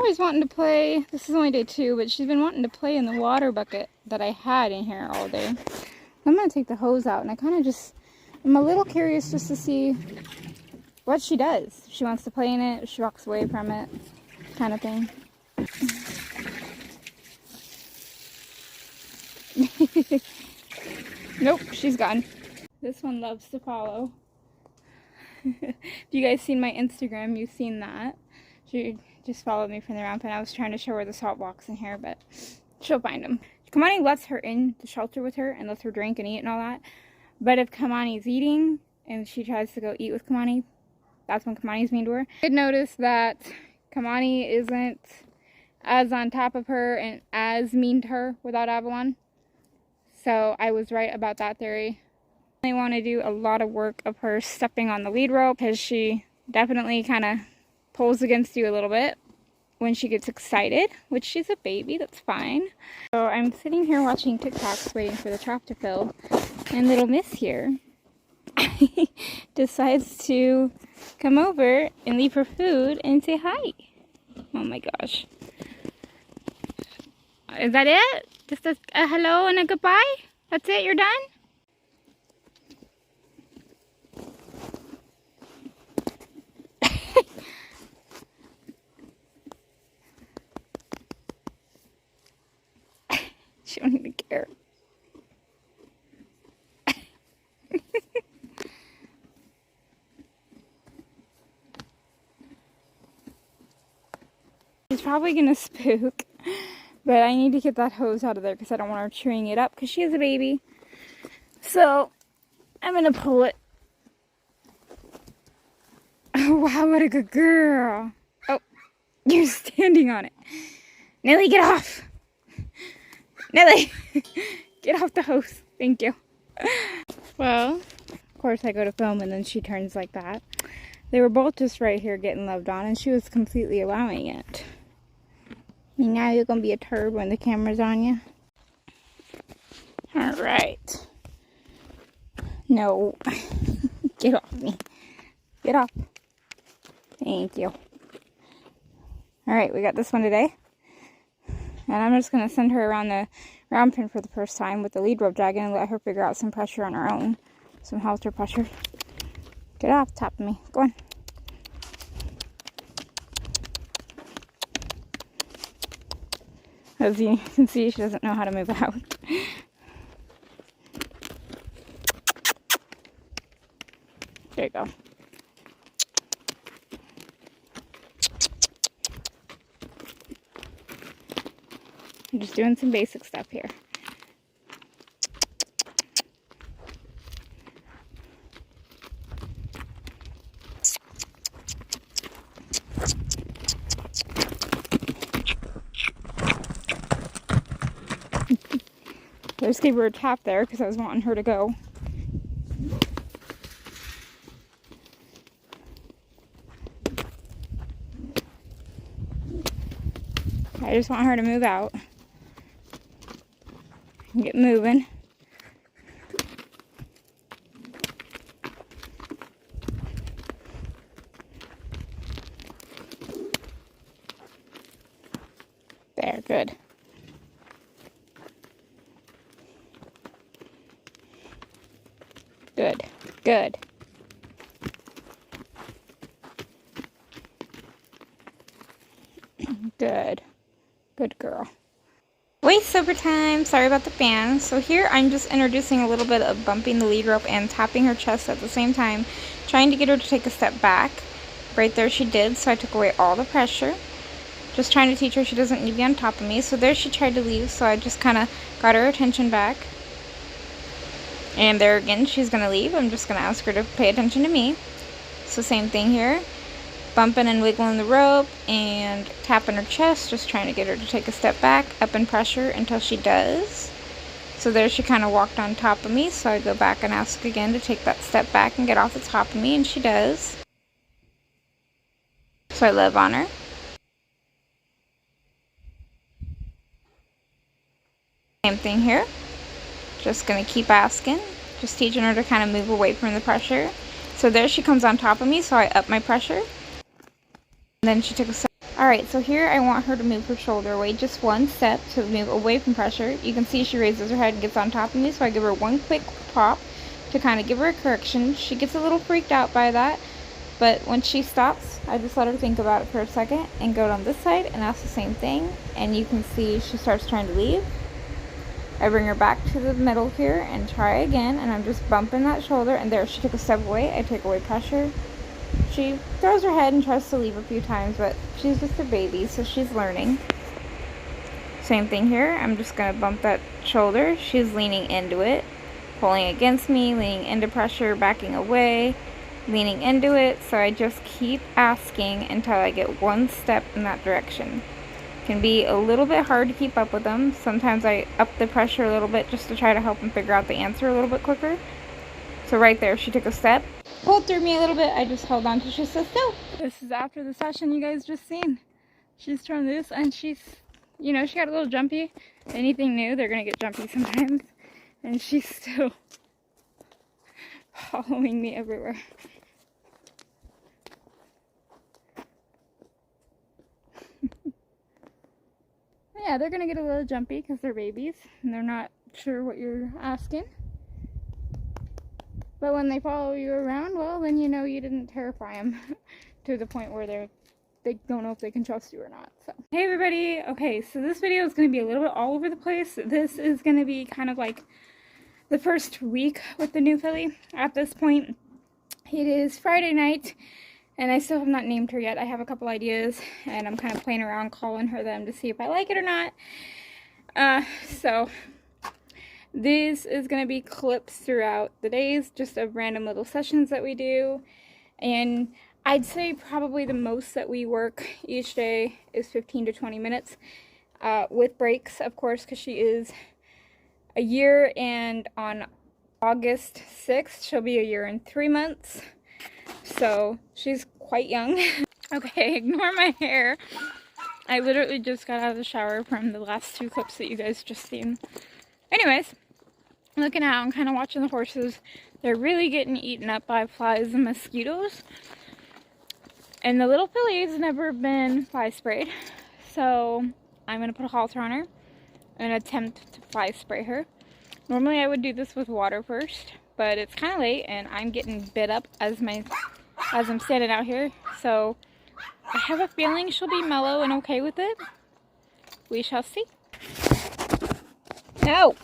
always wanting to play. This is only day 2, but she's been wanting to play in the water bucket that I had in here all day. I'm going to take the hose out, and I'm a little curious just to see what she does. If she wants to play in it, if she walks away from it, kind of thing. Nope, she's gone. This one loves to follow. If you guys seen my Instagram, you've seen that. She just followed me from the round pen. I was trying to show her the salt blocks in here, but she'll find them. Kamani lets her in the shelter with her and lets her drink and eat and all that. But if Kamani's eating and she tries to go eat with Kamani, that's when Kamani's mean to her. I did notice that Kamani isn't as on top of her and as mean to her without Avalon. So I was right about that theory. I want to do a lot of work of her stepping on the lead rope because she definitely kind of pulls against you a little bit when she gets excited, which she's a baby, that's fine. So I'm sitting here watching TikToks waiting for the trap to fill, and little miss here decides to come over and leave her food and say hi. Oh my gosh. Is that it? Just a hello and a goodbye? That's it? You're done? She don't even care. She's probably gonna spook, but I need to get that hose out of there because I don't want her chewing it up because she is a baby. So I'm gonna pull it. Oh wow, what a good girl. Oh, you're standing on it. Nelly, get off. Nelly, get off the hose. Thank you. Well, of course I go to film and then she turns like that. They were both just right here getting loved on and she was completely allowing it. And now you're going to be a turd when the camera's on you. Alright. No. Get off me. Get off. Thank you. Alright, we got this one today. And I'm just going to send her around the round pen for the first time with the lead rope dragon and let her figure out some pressure on her own. Some halter pressure. Get off top of me. Go on. As you can see, she doesn't know how to move out. There you go. I'm just doing some basic stuff here. I just gave her a tap there because I was wanting her to go. I just want her to move out and get moving. There, good. Good, good. Good. Good girl. Waist sober time. Sorry about the fan. So here I'm just introducing a little bit of bumping the lead rope and tapping her chest at the same time, trying to get her to take a step back. Right there she did, so I took away all the pressure. Just trying to teach her she doesn't need to be on top of me. So there she tried to leave, so I just kind of got her attention back. And there again, she's going to leave. I'm just going to ask her to pay attention to me. So same thing here. Bumping and wiggling the rope and tapping her chest, just trying to get her to take a step back, up in pressure until she does. So there she kind of walked on top of me, so I go back and ask again to take that step back and get off the top of me, and she does. So I love on her. Same thing here. Just going to keep asking, just teaching her to kind of move away from the pressure. So there she comes on top of me, so I up my pressure. And then she took a step. Alright, so here I want her to move her shoulder away just one step to move away from pressure. You can see she raises her head and gets on top of me, so I give her one quick pop to kind of give her a correction. She gets a little freaked out by that, but when she stops, I just let her think about it for a second and go down this side and ask the same thing, and you can see she starts trying to leave. I bring her back to the middle here and try again, and I'm just bumping that shoulder, and there, she took a step away. I take away pressure. She throws her head and tries to leave a few times, but she's just a baby, so she's learning. Same thing here. I'm just going to bump that shoulder. She's leaning into it, pulling against me, leaning into pressure, backing away, leaning into it. So I just keep asking until I get one step in that direction. Can be a little bit hard to keep up with them. Sometimes I up the pressure a little bit just to try to help them figure out the answer a little bit quicker. So right there, she took a step, pulled through me a little bit. I just held on till she said still. This is after the session you guys just seen. She's trying this, and she's, you know, she got a little jumpy. Anything new, they're gonna get jumpy sometimes. And she's still following me everywhere. Yeah, they're gonna get a little jumpy because they're babies and they're not sure what you're asking. But when they follow you around, well, then you know you didn't terrify them to the point where they don't know if they can trust you or not. So, hey everybody. Okay, so this video is going to be a little bit all over the place. This is going to be kind of like the first week with the new filly. At this point, it is Friday night, and I still have not named her yet. I have a couple ideas, and I'm kind of playing around calling her them to see if I like it or not. So this is going to be clips throughout the days, just of random little sessions that we do. And I'd say probably the most that we work each day is 15 to 20 minutes, with breaks, of course, because she is a year, and on August 6th, she'll be a year and 3 months. So she's quite young. Okay, ignore my hair. I literally just got out of the shower from the last two clips that you guys just seen. Anyways, looking out and kind of watching the horses. They're really getting eaten up by flies and mosquitoes. And the little filly's never been fly sprayed. So I'm going to put a halter on her and attempt to fly spray her. Normally I would do this with water first, but it's kind of late and I'm getting bit up as I'm standing out here. So I have a feeling she'll be mellow and okay with it. We shall see. No!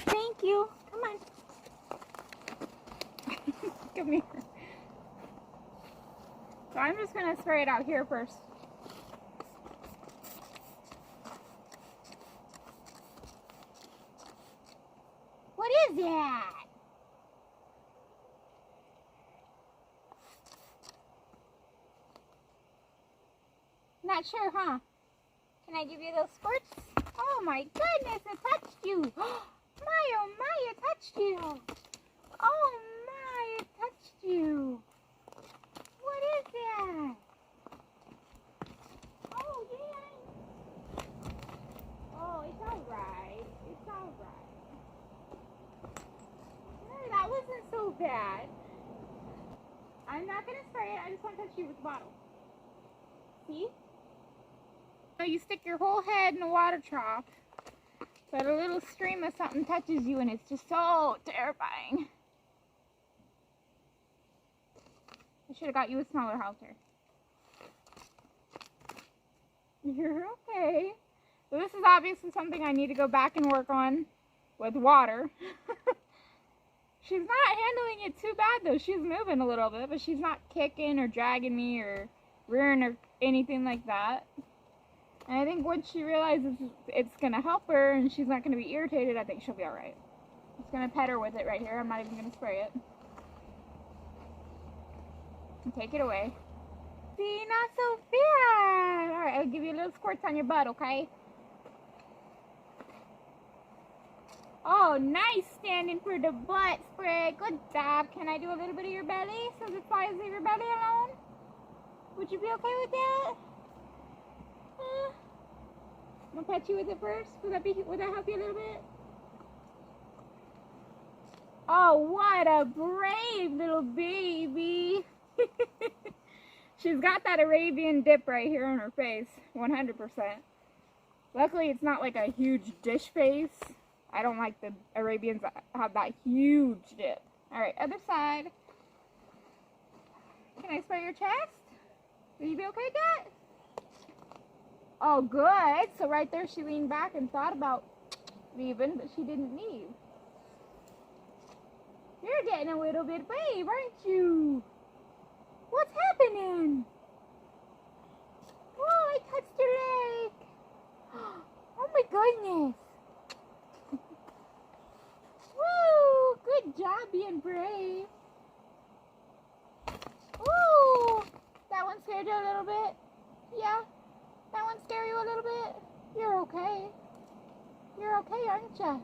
Thank you. Come on. Come here. So I'm just going to spray it out here first. What is that? Not sure, huh? Can I give you those squirts? Oh my goodness, it touched you. My, oh my, it touched you. Oh my, it touched you. What is that? Oh yeah. Oh, it's alright. It's alright. No, that wasn't so bad. I'm not going to spray it. I just want to touch you with the bottle. See? So you stick your whole head in a water trough, but a little stream of something touches you and it's just so terrifying. I should have got you a smaller halter. You're okay. So this is obviously something I need to go back and work on with water. She's not handling it too bad though. She's moving a little bit, but she's not kicking or dragging me or rearing or anything like that. And I think once she realizes it's going to help her and she's not going to be irritated, I think she'll be alright. I'm just going to pet her with it right here. I'm not even going to spray it. And take it away. See, not so bad. Alright, I'll give you little squirts on your butt, okay? Oh, nice standing for the butt spray. Good job. Can I do a little bit of your belly so the flies leave your belly alone? Would you be okay with that? I'm gonna pet you with it first. Would that help you a little bit? Oh, what a brave little baby. She's got that Arabian dip right here on her face, 100%. Luckily, it's not like a huge dish face. I don't like the Arabians that have that huge dip. Alright, other side. Can I spray your chest? Will you be okay, Cat? Oh, good. So right there, she leaned back and thought about leaving, but she didn't leave. You're getting a little bit brave, aren't you? What's happening? Oh, I touched your leg. Oh my goodness. Woo! Good job being brave. Ooh! That one scared you a little bit? Yeah? That one scared you a little bit? You're okay. You're okay, aren't you?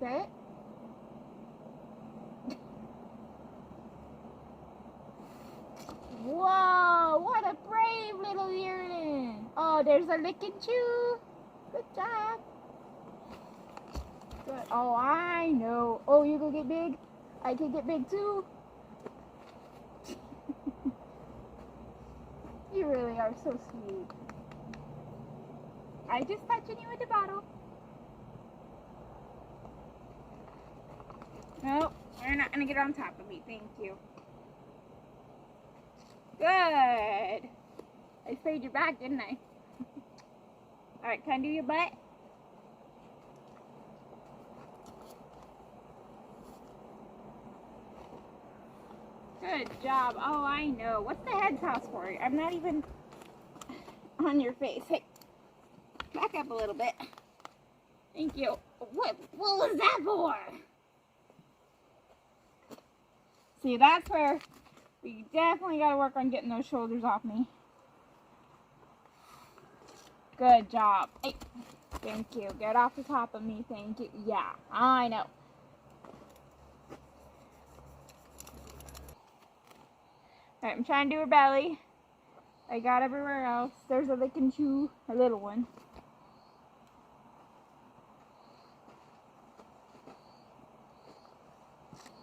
That's it. Whoa, what a brave little yearling. Oh, there's a lick and chew. Good job. Good. Oh, I know. Oh, you gonna get big? I can get big too. You really are so sweet. I just touching you with the bottle. No, you're not gonna get on top of me. Thank you. Good. I sprayed your back, didn't I? Alright, can I do your butt? Good job. Oh, I know. What's the head toss for? I'm not even on your face. Hey, back up a little bit. Thank you. What was that for? See, that's where we definitely got to work on getting those shoulders off me. Good job. Hey, thank you. Get off the top of me. Thank you. Yeah, I know. Alright, I'm trying to do her belly. I got everywhere else. There's a lick and chew, a little one.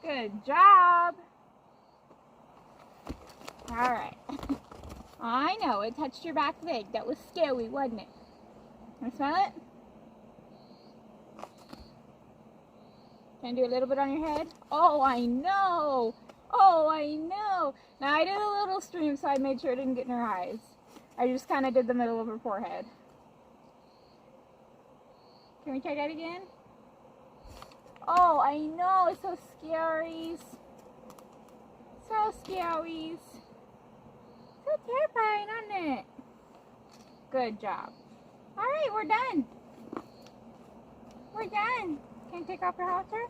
Good job. Alright. I know, it touched your back leg. That was scary, wasn't it? Want to smell it? Can I do a little bit on your head? Oh, I know. Oh, I know. Now, I did a little stream, so I made sure it didn't get in her eyes. I just kind of did the middle of her forehead. Can we try that again? Oh, I know. It's so scary. So scary. So terrifying, isn't it? Good job. Alright, we're done. We're done. Can you take off your halter?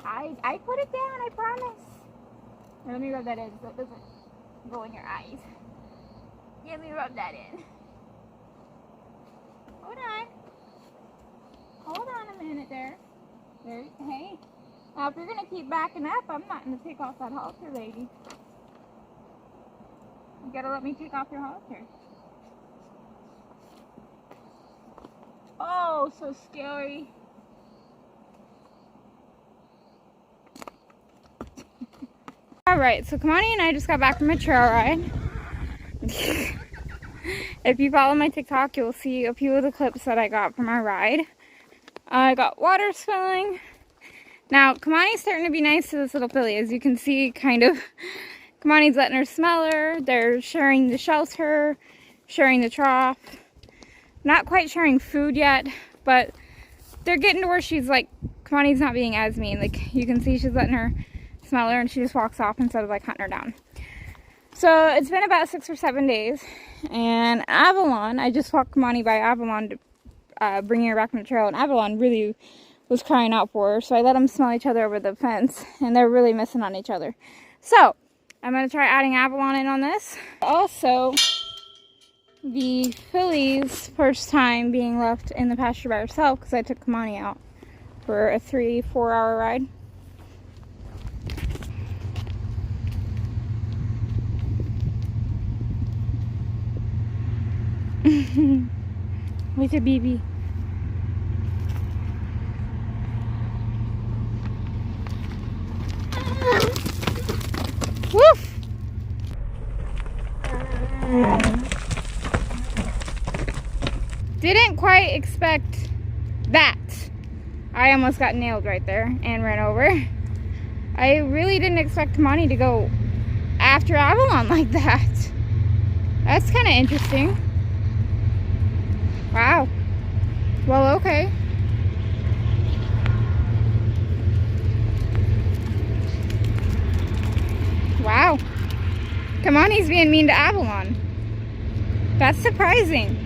I put it down, I promise. Now, let me rub that in so it doesn't go in your eyes. Let me rub that in. Hold on. Hold on a minute there. There, hey. Now, if you're going to keep backing up, I'm not going to take off that halter, lady. You got to let me take off your halter. Oh, so scary. Alright, so Kamani and I just got back from a trail ride. If you follow my TikTok, you'll see a few of the clips that I got from our ride. I got water spilling. Now, Kamani's starting to be nice to this little filly. As you can see, kind of, Kamani's letting her smell her. They're sharing the shelter, sharing the trough. Not quite sharing food yet, but they're getting to where she's like, Kamani's not being as mean. Like, you can see she's letting her smell her and she just walks off instead of like hunting her down. So it's been about 6 or 7 days, and Avalon, I just walked Kamani by Avalon to bring her back from the trail, and Avalon really was crying out for her, so I let them smell each other over the fence, and they're really missing on each other. So I'm going to try adding Avalon in on this. Also, the filly's first time being left in the pasture by herself because I took Kamani out for a 3-4 hour ride. With a baby. Didn't quite expect that. I almost got nailed right there and ran over. I really didn't expect Kamani to go after Avalon like that. That's kind of interesting. Wow. Well, okay. Wow. Kamani's being mean to Avalon. That's surprising.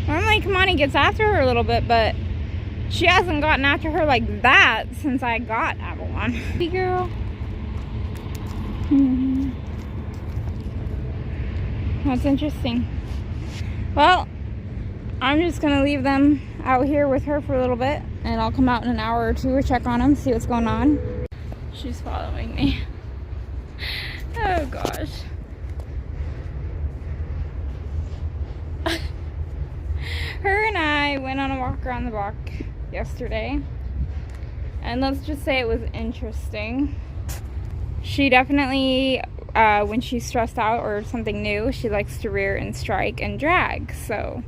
Normally Kamani gets after her a little bit, but she hasn't gotten after her like that since I got Avalon. Hey girl. That's interesting. Well, I'm just gonna leave them out here with her for a little bit, and I'll come out in an hour or two to check on them, see what's going on. She's following me. Oh gosh. Her and I went on a walk around the block yesterday, and let's just say it was interesting. She definitely, when she's stressed out or something new, she likes to rear and strike and drag. So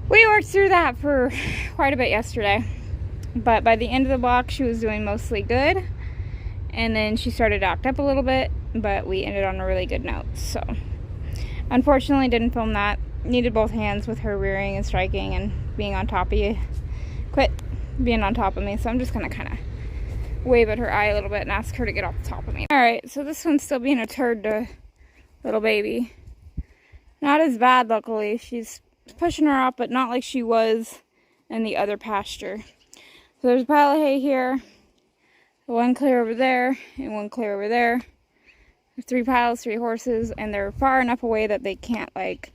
we worked through that for quite a bit yesterday, but by the end of the block she was doing mostly good, and then she started to act up a little bit, but we ended on a really good note. So unfortunately didn't film that. Needed both hands with her rearing and striking and being on top of you. Quit being on top of me. So I'm just gonna kind of wave at her eye a little bit and ask her to get off the top of me. Alright, so this one's still being a turd to little baby. Not as bad, luckily. She's pushing her off, but not like she was in the other pasture. So there's a pile of hay here, one clear over there, and one clear over there. There's 3 piles, 3 horses, and they're far enough away that they can't like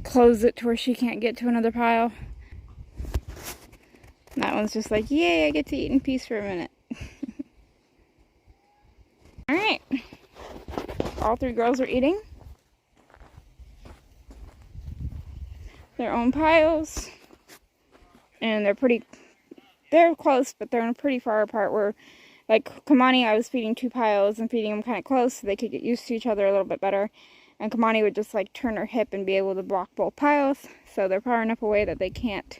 close it to where she can't get to another pile. And that one's just like, yay, I get to eat in peace for a minute. Alright. All 3 girls are eating their own piles. And they're close, but they're pretty far apart where, like, Kamani, I was feeding 2 piles and feeding them kind of close so they could get used to each other a little bit better. And Kamani would just like turn her hip and be able to block both piles. So they're far enough away that they can't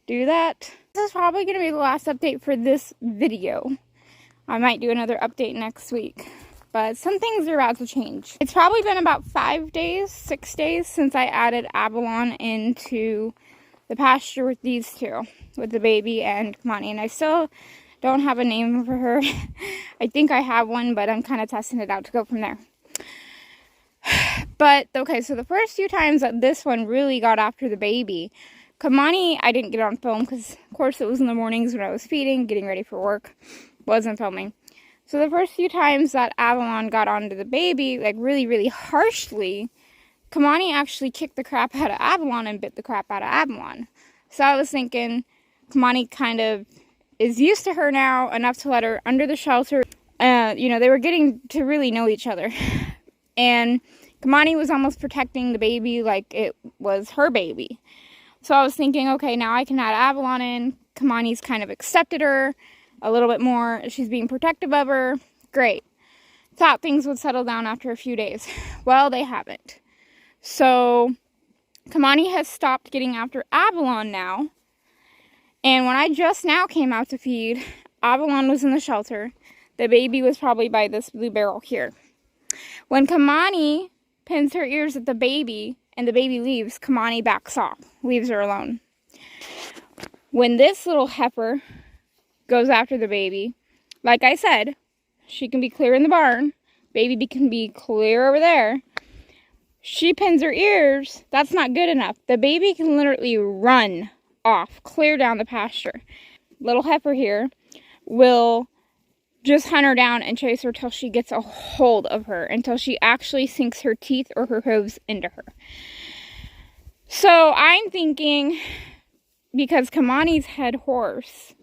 do that. This is probably going to be the last update for this video. I might do another update next week, but some things are about to change. It's probably been about 5 days, 6 days since I added Avalon into the pasture with these 2, with the baby and Kamani. And I still don't have a name for her. I think I have one, but I'm kind of testing it out to go from there. But, okay, so the first few times that this one really got after the baby, Kamani, I didn't get on film because, of course, it was in the mornings when I was feeding, getting ready for work. Wasn't filming. So the first few times that Avalon got onto the baby, like really, really harshly, Kamani actually kicked the crap out of Avalon and bit the crap out of Avalon. So I was thinking Kamani kind of is used to her now, enough to let her under the shelter. You know, they were getting to really know each other. And Kamani was almost protecting the baby like it was her baby. So I was thinking, okay, now I can add Avalon in. Kamani's kind of accepted her a little bit more. She's being protective of her. Great. Thought things would settle down after a few days. Well, they haven't. So Kamani has stopped getting after Avalon now. And when I just now came out to feed, Avalon was in the shelter. The baby was probably by this blue barrel here. When Kamani pins her ears at the baby and the baby leaves, Kamani backs off, leaves her alone. When this little heifer goes after the baby, like I said, she can be clear in the barn, baby can be clear over there. She pins her ears, that's not good enough. The baby can literally run off, clear down the pasture. Little heifer here will just hunt her down and chase her till she gets a hold of her, until she actually sinks her teeth or her hooves into her. So I'm thinking, because Kamani's head horse,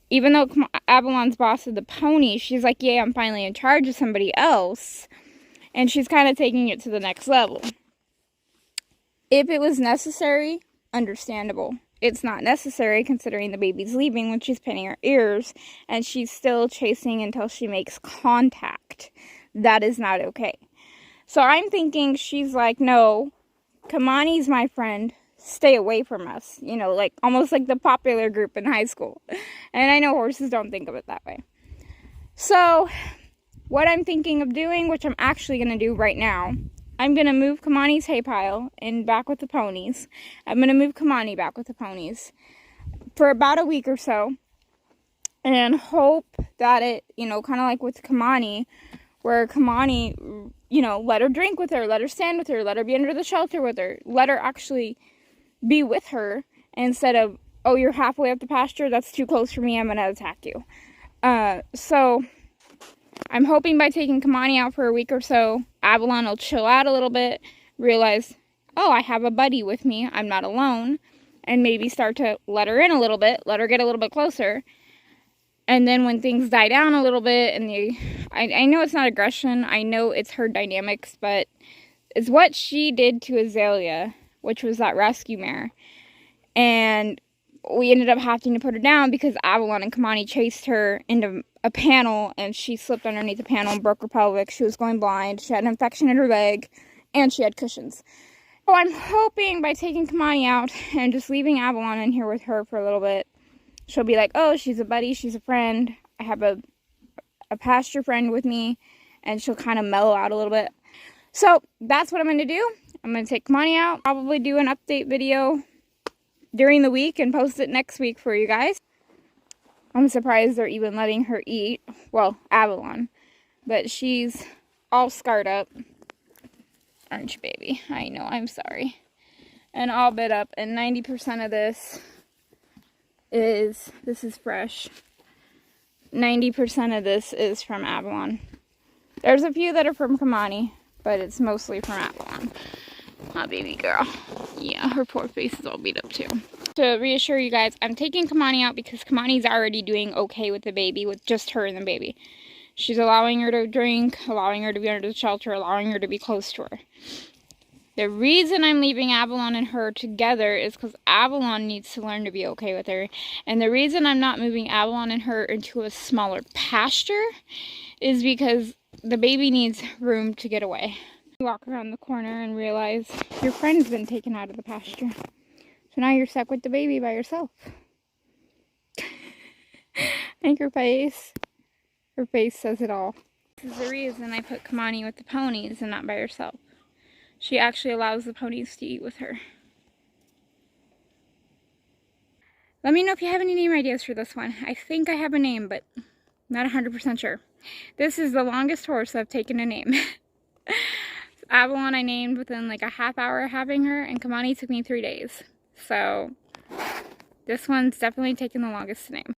even though Avalon's boss of the pony, she's like, yeah, I'm finally in charge of somebody else. And she's kind of taking it to the next level. If it was necessary, understandable. It's not necessary considering the baby's leaving when she's pinning her ears and she's still chasing until she makes contact. That is not okay. So I'm thinking she's like, no, Kamani's my friend, stay away from us, you know, like almost like the popular group in high school. And I know horses don't think of it that way. So what I'm thinking of doing, which I'm actually going to do right now, I'm going to move Kamani's hay pile and back with the ponies. I'm going to move Kamani back with the ponies for about a week or so, and hope that it, you know, kind of like with Kamani, where Kamani, you know, let her drink with her, let her stand with her, let her be under the shelter with her, let her actually be with her, instead of, oh, you're halfway up the pasture, that's too close for me, I'm going to attack you. So I'm hoping by taking Kamani out for a week or so, Avalon will chill out a little bit, realize, oh, I have a buddy with me, I'm not alone, and maybe start to let her in a little bit, let her get a little bit closer. And then when things die down a little bit, and I know it's not aggression, I know it's her dynamics, but it's what she did to Azalea, which was that rescue mare. And we ended up having to put her down because Avalon and Kamani chased her into a panel, and she slipped underneath the panel and broke her pelvic. She was going blind, she had an infection in her leg, and she had cushions. So I'm hoping by taking Kamani out and just leaving Avalon in here with her for a little bit, she'll be like, oh, she's a buddy, she's a friend, I have a pasture friend with me, and she'll kind of mellow out a little bit. So that's what I'm going to do. I'm going to take Kamani out, probably do an update video during the week and post it next week for you guys. I'm surprised they're even letting her eat. Well, Avalon. But she's all scarred up. Aren't you, baby? I know, I'm sorry. And all bit up. And 90% of this is fresh. 90% of this is from Avalon. There's a few that are from Kamani, but it's mostly from Avalon. My baby girl. Yeah, her poor face is all beat up too. To reassure you guys, I'm taking Kamani out because Kamani's already doing okay with the baby, with just her and the baby. She's allowing her to drink, allowing her to be under the shelter, allowing her to be close to her. The reason I'm leaving Avalon and her together is because Avalon needs to learn to be okay with her. And the reason I'm not moving Avalon and her into a smaller pasture is because the baby needs room to get away. You walk around the corner and realize your friend's been taken out of the pasture. So now you're stuck with the baby by yourself. I think her face says it all. This is the reason I put Kamani with the ponies and not by herself. She actually allows the ponies to eat with her. Let me know if you have any name ideas for this one. I think I have a name, but not 100% sure. This is the longest horse I've taken a name. Avalon I named within like a half hour of having her, and Kamani took me 3 days. So this one's definitely taken the longest to name.